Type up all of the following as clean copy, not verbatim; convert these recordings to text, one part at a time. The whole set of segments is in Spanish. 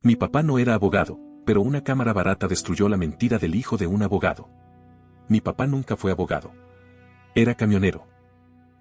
Mi papá no era abogado, pero una cámara barata destruyó la mentira del hijo de un abogado. Mi papá nunca fue abogado. Era camionero.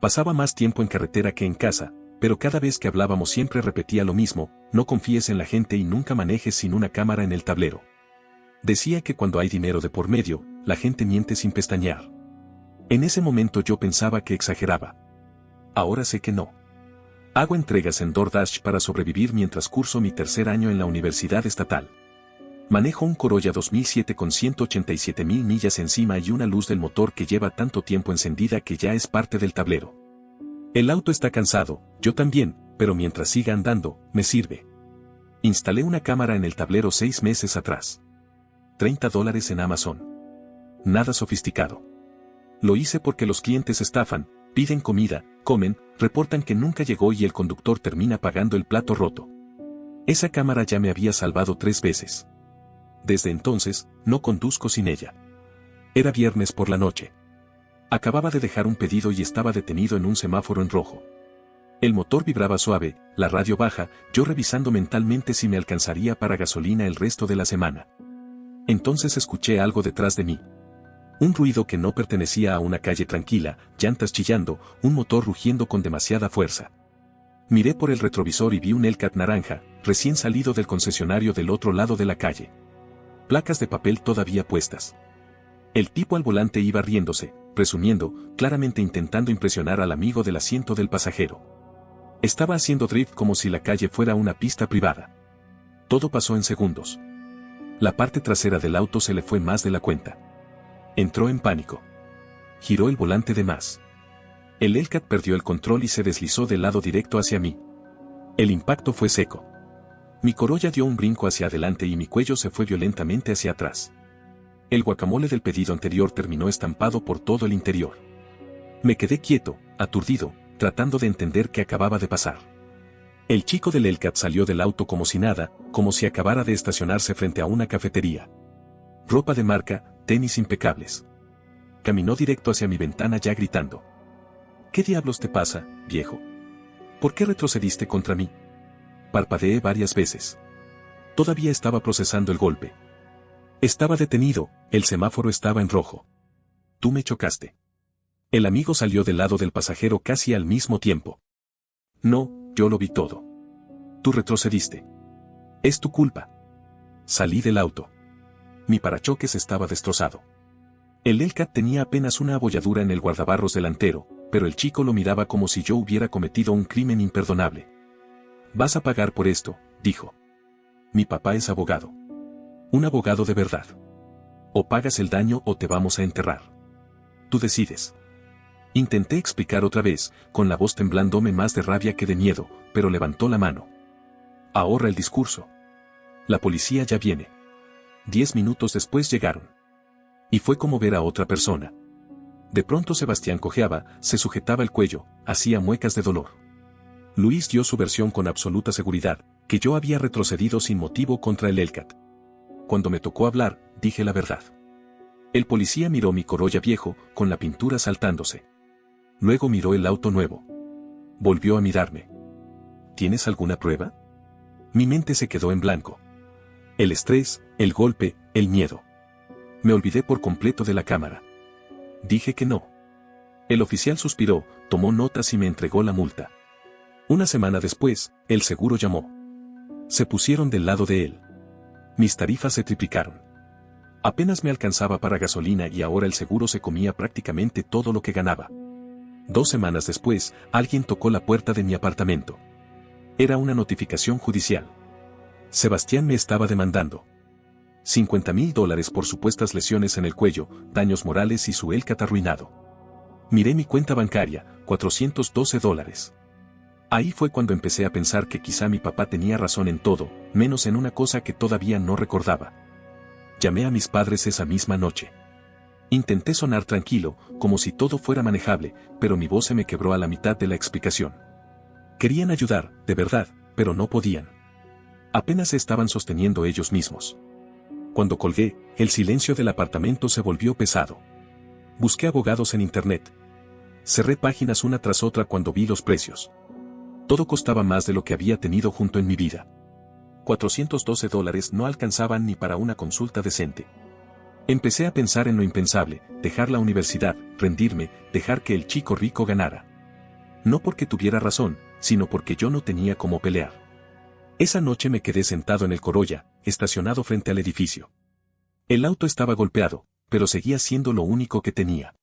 Pasaba más tiempo en carretera que en casa, pero cada vez que hablábamos siempre repetía lo mismo: no confíes en la gente y nunca manejes sin una cámara en el tablero. Decía que cuando hay dinero de por medio, la gente miente sin pestañear. En ese momento yo pensaba que exageraba. Ahora sé que no. Hago entregas en DoorDash para sobrevivir mientras curso mi tercer año en la universidad estatal. Manejo un Corolla 2007 con 187,000 millas encima y una luz del motor que lleva tanto tiempo encendida que ya es parte del tablero. El auto está cansado, yo también, pero mientras siga andando, me sirve. Instalé una cámara en el tablero 6 meses atrás. $30 en Amazon. Nada sofisticado. Lo hice porque los clientes estafan, piden comida, comen, reportan que nunca llegó y el conductor termina pagando el plato roto. Esa cámara ya me había salvado 3 veces. Desde entonces, no conduzco sin ella. Era viernes por la noche. Acababa de dejar un pedido y estaba detenido en un semáforo en rojo. El motor vibraba suave, la radio baja, yo revisando mentalmente si me alcanzaría para gasolina el resto de la semana. Entonces escuché algo detrás de mí. Un ruido que no pertenecía a una calle tranquila, llantas chillando, un motor rugiendo con demasiada fuerza. Miré por el retrovisor y vi un Hellcat naranja, recién salido del concesionario del otro lado de la calle. Placas de papel todavía puestas. El tipo al volante iba riéndose, presumiendo, claramente intentando impresionar al amigo del asiento del pasajero. Estaba haciendo drift como si la calle fuera una pista privada. Todo pasó en segundos. La parte trasera del auto se le fue más de la cuenta. Entró en pánico. Giró el volante de más. El Hellcat perdió el control y se deslizó del lado directo hacia mí. El impacto fue seco. Mi Corolla dio un brinco hacia adelante y mi cuello se fue violentamente hacia atrás. El guacamole del pedido anterior terminó estampado por todo el interior. Me quedé quieto, aturdido, tratando de entender qué acababa de pasar. El chico del Hellcat salió del auto como si nada, como si acabara de estacionarse frente a una cafetería. Ropa de marca, tenis impecables. Caminó directo hacia mi ventana ya gritando. ¿Qué diablos te pasa, viejo? ¿Por qué retrocediste contra mí? Parpadeé varias veces. Todavía estaba procesando el golpe. Estaba detenido, el semáforo estaba en rojo. Tú me chocaste. El amigo salió del lado del pasajero casi al mismo tiempo. No, yo lo vi todo. Tú retrocediste. Es tu culpa. Salí del auto. Mi parachoques estaba destrozado. El Hellcat tenía apenas una abolladura en el guardabarros delantero, pero el chico lo miraba como si yo hubiera cometido un crimen imperdonable. Vas a pagar por esto, dijo. Mi papá es abogado. Un abogado de verdad. O pagas el daño o te vamos a enterrar. Tú decides. Intenté explicar otra vez, con la voz temblándome más de rabia que de miedo, pero levantó la mano. Ahorra el discurso. La policía ya viene. 10 minutos después llegaron. Y fue como ver a otra persona. De pronto Sebastián cojeaba, se sujetaba el cuello, hacía muecas de dolor. Luis dio su versión con absoluta seguridad, que yo había retrocedido sin motivo contra el Hellcat. Cuando me tocó hablar, dije la verdad. El policía miró mi Corolla viejo, con la pintura saltándose. Luego miró el auto nuevo. Volvió a mirarme. ¿Tienes alguna prueba? Mi mente se quedó en blanco. El estrés, el golpe, el miedo. Me olvidé por completo de la cámara. Dije que no. El oficial suspiró, tomó notas y me entregó la multa. Una semana después, el seguro llamó. Se pusieron del lado de él. Mis tarifas se triplicaron. Apenas me alcanzaba para gasolina y ahora el seguro se comía prácticamente todo lo que ganaba. 2 semanas después, alguien tocó la puerta de mi apartamento. Era una notificación judicial. Sebastián me estaba demandando. $50,000 por supuestas lesiones en el cuello, daños morales y su Hellcat arruinado. Miré mi cuenta bancaria, $412. Ahí fue cuando empecé a pensar que quizá mi papá tenía razón en todo, menos en una cosa que todavía no recordaba. Llamé a mis padres esa misma noche. Intenté sonar tranquilo, como si todo fuera manejable, pero mi voz se me quebró a la mitad de la explicación. Querían ayudar, de verdad, pero no podían. Apenas se estaban sosteniendo ellos mismos. Cuando colgué, el silencio del apartamento se volvió pesado. Busqué abogados en internet. Cerré páginas una tras otra cuando vi los precios. Todo costaba más de lo que había tenido junto en mi vida. $412 no alcanzaban ni para una consulta decente. Empecé a pensar en lo impensable, dejar la universidad, rendirme, dejar que el chico rico ganara. No porque tuviera razón, sino porque yo no tenía cómo pelear. Esa noche me quedé sentado en el Corolla, estacionado frente al edificio. El auto estaba golpeado, pero seguía siendo lo único que tenía.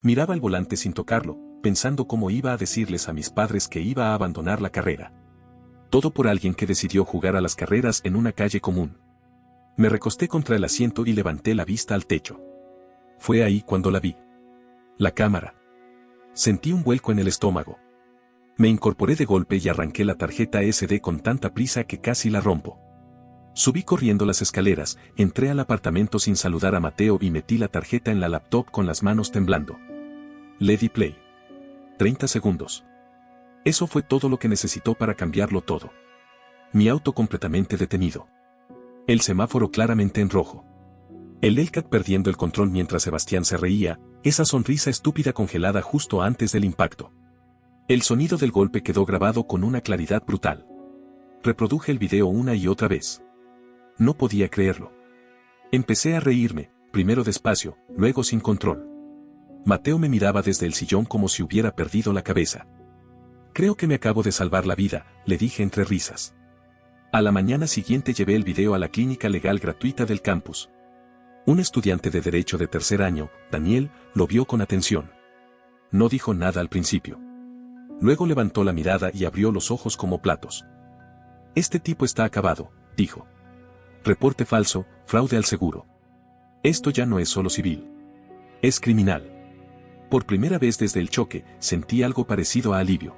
Miraba el volante sin tocarlo, pensando cómo iba a decirles a mis padres que iba a abandonar la carrera. Todo por alguien que decidió jugar a las carreras en una calle común. Me recosté contra el asiento y levanté la vista al techo. Fue ahí cuando la vi. La cámara. Sentí un vuelco en el estómago. Me incorporé de golpe y arranqué la tarjeta SD con tanta prisa que casi la rompo. Subí corriendo las escaleras, entré al apartamento sin saludar a Mateo y metí la tarjeta en la laptop con las manos temblando. Le di play. 30 segundos. Eso fue todo lo que necesitó para cambiarlo todo. Mi auto completamente detenido. El semáforo claramente en rojo. El Hellcat perdiendo el control mientras Sebastián se reía, esa sonrisa estúpida congelada justo antes del impacto. El sonido del golpe quedó grabado con una claridad brutal. Reproduje el video una y otra vez. No podía creerlo. Empecé a reírme, primero despacio, luego sin control. Mateo me miraba desde el sillón como si hubiera perdido la cabeza. Creo que me acabo de salvar la vida, le dije entre risas. A la mañana siguiente llevé el video a la clínica legal gratuita del campus. Un estudiante de Derecho de tercer año, Daniel, lo vio con atención. No dijo nada al principio. Luego levantó la mirada y abrió los ojos como platos. Este tipo está acabado, dijo. Reporte falso, fraude al seguro. Esto ya no es solo civil. Es criminal. Por primera vez desde el choque, sentí algo parecido a alivio.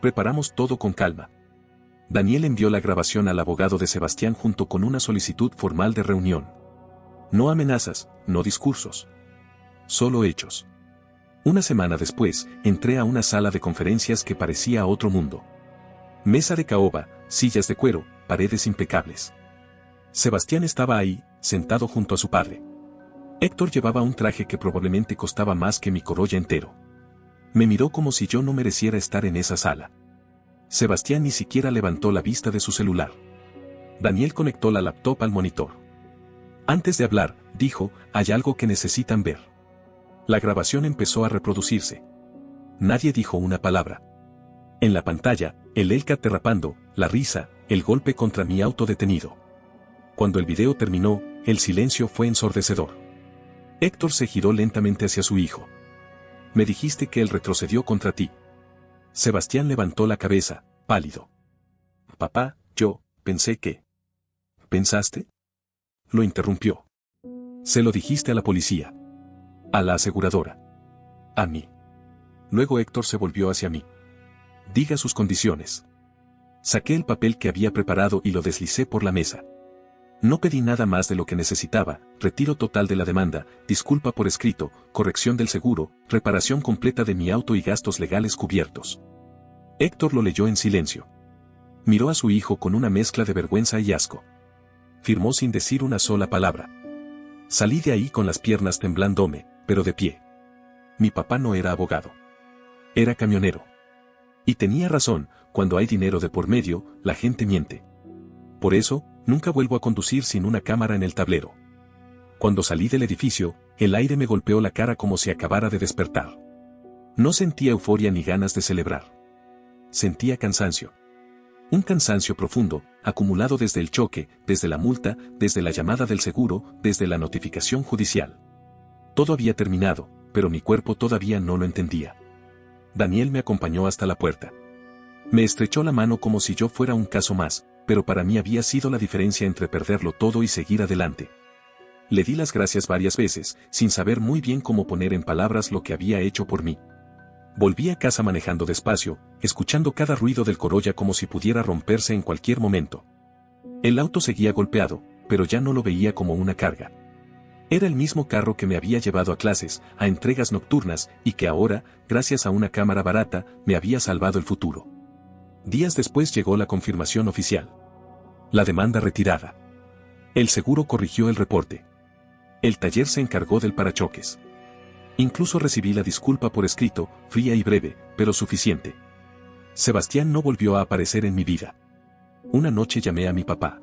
Preparamos todo con calma. Daniel envió la grabación al abogado de Sebastián junto con una solicitud formal de reunión. No amenazas, no discursos. Solo hechos. Una semana después, entré a una sala de conferencias que parecía otro mundo. Mesa de caoba, sillas de cuero, paredes impecables. Sebastián estaba ahí, sentado junto a su padre. Héctor llevaba un traje que probablemente costaba más que mi Corolla entero. Me miró como si yo no mereciera estar en esa sala. Sebastián ni siquiera levantó la vista de su celular. Daniel conectó la laptop al monitor. Antes de hablar, dijo, hay algo que necesitan ver. La grabación empezó a reproducirse. Nadie dijo una palabra. En la pantalla, el Hellcat derrapando, la risa, el golpe contra mi auto detenido. Cuando el video terminó, el silencio fue ensordecedor. Héctor se giró lentamente hacia su hijo. Me dijiste que él retrocedió contra ti. Sebastián levantó la cabeza, pálido. Papá, yo, pensé que... ¿Pensaste? Lo interrumpió. Se lo dijiste a la policía. A la aseguradora. A mí. Luego Héctor se volvió hacia mí. Diga sus condiciones. Saqué el papel que había preparado y lo deslicé por la mesa. No pedí nada más de lo que necesitaba, retiro total de la demanda, disculpa por escrito, corrección del seguro, reparación completa de mi auto y gastos legales cubiertos. Héctor lo leyó en silencio. Miró a su hijo con una mezcla de vergüenza y asco. Firmó sin decir una sola palabra. Salí de ahí con las piernas temblándome, pero de pie. Mi papá no era abogado. Era camionero. Y tenía razón, cuando hay dinero de por medio, la gente miente. Por eso, nunca vuelvo a conducir sin una cámara en el tablero. Cuando salí del edificio, el aire me golpeó la cara como si acabara de despertar. No sentía euforia ni ganas de celebrar. Sentía cansancio. Un cansancio profundo, acumulado desde el choque, desde la multa, desde la llamada del seguro, desde la notificación judicial. Todo había terminado, pero mi cuerpo todavía no lo entendía. Daniel me acompañó hasta la puerta. Me estrechó la mano como si yo fuera un caso más, pero para mí había sido la diferencia entre perderlo todo y seguir adelante. Le di las gracias varias veces, sin saber muy bien cómo poner en palabras lo que había hecho por mí. Volví a casa manejando despacio, escuchando cada ruido del Corolla como si pudiera romperse en cualquier momento. El auto seguía golpeado, pero ya no lo veía como una carga. Era el mismo carro que me había llevado a clases, a entregas nocturnas, y que ahora, gracias a una cámara barata, me había salvado el futuro. Días después llegó la confirmación oficial. La demanda retirada. El seguro corrigió el reporte. El taller se encargó del parachoques. Incluso recibí la disculpa por escrito, fría y breve, pero suficiente. Sebastián no volvió a aparecer en mi vida. Una noche llamé a mi papá.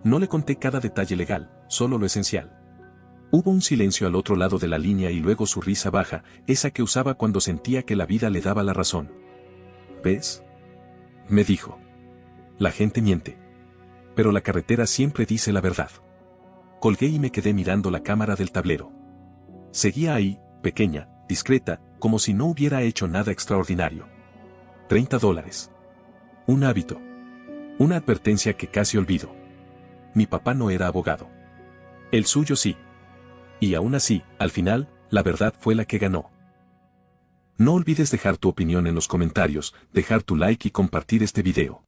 No le conté cada detalle legal, solo lo esencial. Hubo un silencio al otro lado de la línea y luego su risa baja, esa que usaba cuando sentía que la vida le daba la razón. ¿Ves? Me dijo. La gente miente. Pero la carretera siempre dice la verdad. Colgué y me quedé mirando la cámara del tablero. Seguía ahí, pequeña, discreta, como si no hubiera hecho nada extraordinario. $30. Un hábito. Una advertencia que casi olvido. Mi papá no era abogado. El suyo sí. Y aún así, al final, la verdad fue la que ganó. No olvides dejar tu opinión en los comentarios, dejar tu like y compartir este video.